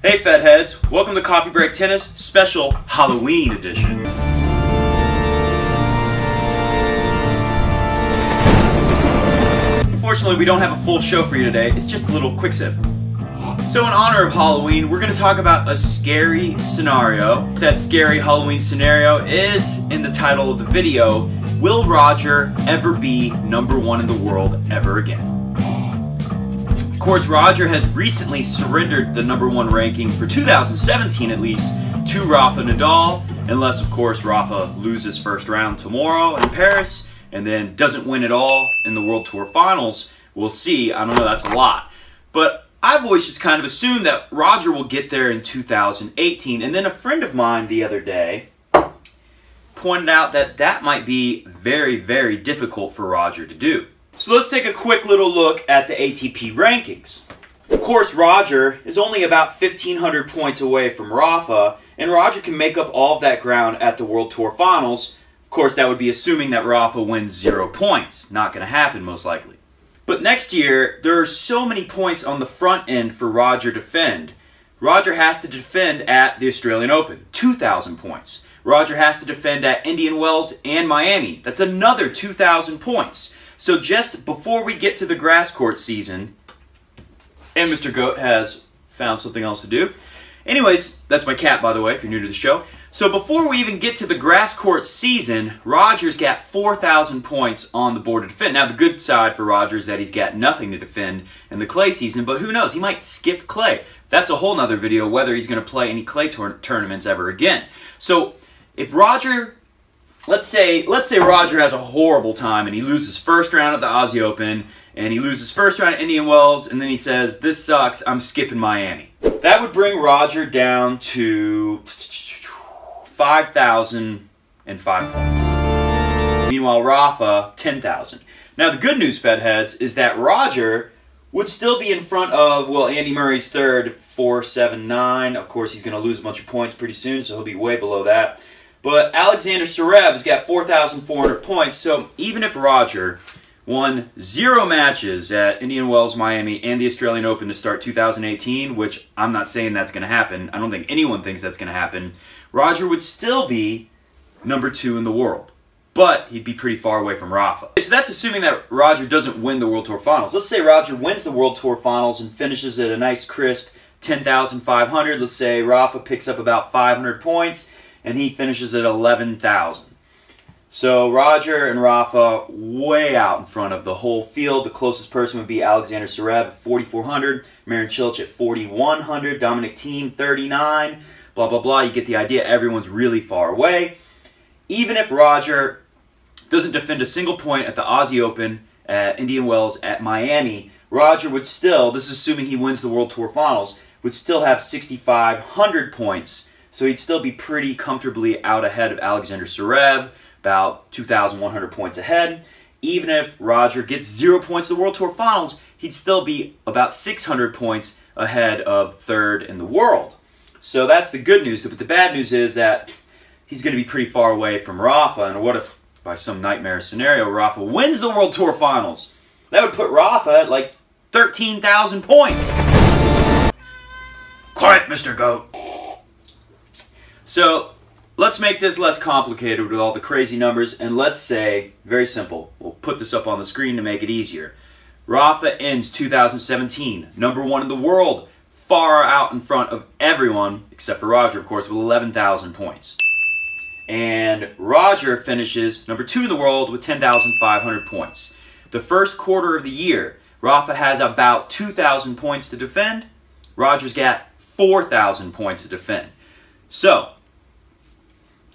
Hey Fed Heads, welcome to Coffee Break Tennis Special Halloween Edition. Unfortunately, we don't have a full show for you today, it's just a little quick sip. So in honor of Halloween, we're going to talk about a scary scenario. That scary Halloween scenario is in the title of the video, Will Roger ever be #1 in the world ever again? Of course, Roger has recently surrendered the #1 ranking for 2017 at least to Rafa Nadal, unless of course Rafa loses first round tomorrow in Paris and then doesn't win at all in the World Tour Finals. We'll see. I don't know, that's a lot. But I've always just kind of assumed that Roger will get there in 2018, and then a friend of mine the other day pointed out that that might be very, very difficult for Roger to do. So let's take a quick little look at the ATP rankings. Of course, Roger is only about 1,500 points away from Rafa, and Roger can make up all of that ground at the World Tour Finals. Of course, that would be assuming that Rafa wins 0 points. Not going to happen, most likely. But next year, there are so many points on the front end for Roger to defend. Roger has to defend at the Australian Open, 2,000 points. Roger has to defend at Indian Wells and Miami. That's another 2,000 points. So just before we get to the grass court season, and Mr. Goat has found something else to do. Anyways, that's my cat, by the way, if you're new to the show. So before we even get to the grass court season, Roger's got 4,000 points on the board to defend. Now, the good side for Roger is that he's got nothing to defend in the clay season, but who knows? He might skip clay. That's a whole nother video, whether he's going to play any clay tournaments ever again. So if Roger... Let's say Roger has a horrible time and he loses first round at the Aussie Open and he loses first round at Indian Wells and then he says, this sucks, I'm skipping Miami. That would bring Roger down to 5,005 points. Meanwhile, Rafa, 10,000. Now the good news, Fed Heads, is that Roger would still be in front of, well, Andy Murray's third, 479. Of course, he's going to lose a bunch of points pretty soon, so he'll be way below that. But Alexander Zverev's got 4,400 points, so even if Roger won 0 matches at Indian Wells, Miami, and the Australian Open to start 2018, which I'm not saying that's going to happen, I don't think anyone thinks that's going to happen, Roger would still be #2 in the world. But he'd be pretty far away from Rafa. So that's assuming that Roger doesn't win the World Tour Finals. Let's say Roger wins the World Tour Finals and finishes at a nice crisp 10,500. Let's say Rafa picks up about 500 points. And he finishes at 11,000. So Roger and Rafa way out in front of the whole field. The closest person would be Alexander Zverev at 4,400, Marin Cilic at 4,100, Dominic Thiem 39, blah, blah, blah. You get the idea. Everyone's really far away. Even if Roger doesn't defend a single point at the Aussie Open, at Indian Wells, at Miami, Roger would still, this is assuming he wins the World Tour Finals, would still have 6,500 points. So he'd still be pretty comfortably out ahead of Alexander Zverev, about 2,100 points ahead. Even if Roger gets 0 points in the World Tour Finals, he'd still be about 600 points ahead of third in the world. So that's the good news. But the bad news is that he's going to be pretty far away from Rafa. And what if, by some nightmare scenario, Rafa wins the World Tour Finals? That would put Rafa at like 13,000 points. Quiet, Mr. Goat. So, let's make this less complicated with all the crazy numbers, and let's say, very simple, we'll put this up on the screen to make it easier. Rafa ends 2017, #1 in the world, far out in front of everyone, except for Roger, of course, with 11,000 points. And Roger finishes #2 in the world with 10,500 points. The first quarter of the year, Rafa has about 2,000 points to defend. Roger's got 4,000 points to defend. So,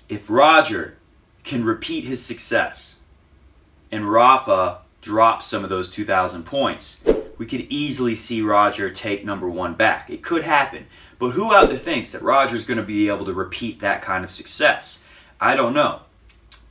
if Roger can repeat his success and Rafa drops some of those 2,000 points, we could easily see Roger take #1 back. It could happen. But who out there thinks that Roger's going to be able to repeat that kind of success? I don't know.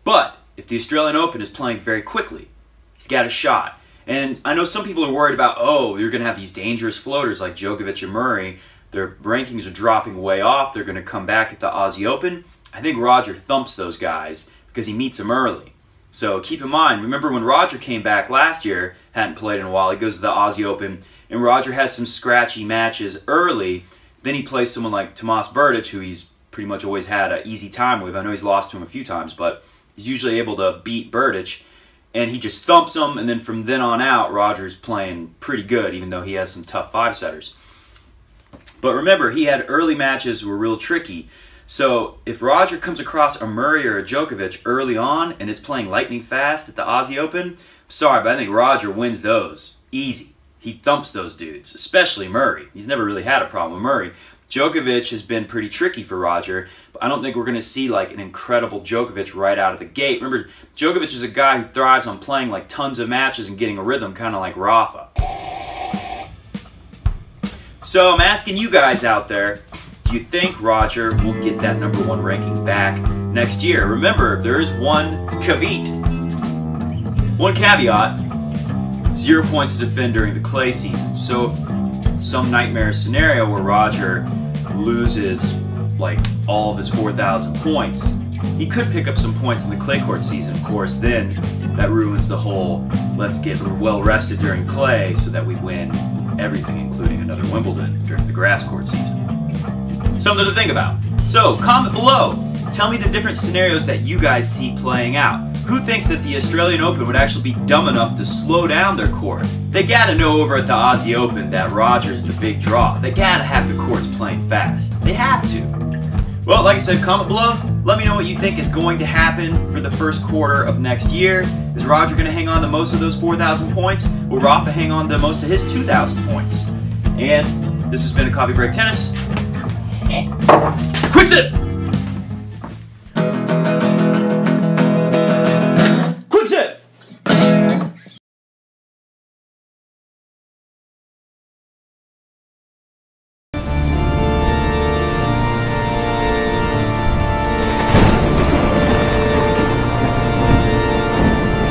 But if the Australian Open is playing very quickly, he's got a shot. And I know some people are worried about, oh, you're going to have these dangerous floaters like Djokovic and Murray. Their rankings are dropping way off. They're going to come back at the Aussie Open. I think Roger thumps those guys because he meets them early. So keep in mind, remember when Roger came back last year, hadn't played in a while, he goes to the Aussie Open, and Roger has some scratchy matches early, Then he plays someone like Tomas Berdych, who he's pretty much always had an easy time with. I know he's lost to him a few times, but he's usually able to beat Berdych. And he just thumps him, and then from then on out, Roger's playing pretty good, even though he has some tough 5-setters. But remember, he had early matches were real tricky. So if Roger comes across a Murray or a Djokovic early on, and it's playing lightning fast at the Aussie Open, sorry, but I think Roger wins those. Easy. He thumps those dudes, especially Murray. He's never really had a problem with Murray. Djokovic has been pretty tricky for Roger, but I don't think we're going to see like an incredible Djokovic right out of the gate. Remember, Djokovic is a guy who thrives on playing like tons of matches and getting a rhythm, kind of like Rafa. So I'm asking you guys out there, do you think Roger will get that #1 ranking back next year? Remember, there is one caveat, one caveat. 0 points to defend during the clay season. So if some nightmare scenario where Roger loses like all of his 4,000 points, he could pick up some points in the clay court season. Of course, then that ruins the whole let's get well rested during clay so that we win everything, including another Wimbledon during the grass court season. Something to think about. So comment below. Tell me the different scenarios that you guys see playing out. Who thinks that the Australian Open would actually be dumb enough to slow down their court? They gotta know over at the Aussie Open that Roger's the big draw. They gotta have the courts playing fast. They have to. Well, like I said, comment below. Let me know what you think is going to happen for the first quarter of next year. Is Roger gonna hang on to most of those 4,000 points? Will Rafa hang on to most of his 2,000 points? And this has been a Coffee Break Tennis. Quick sip!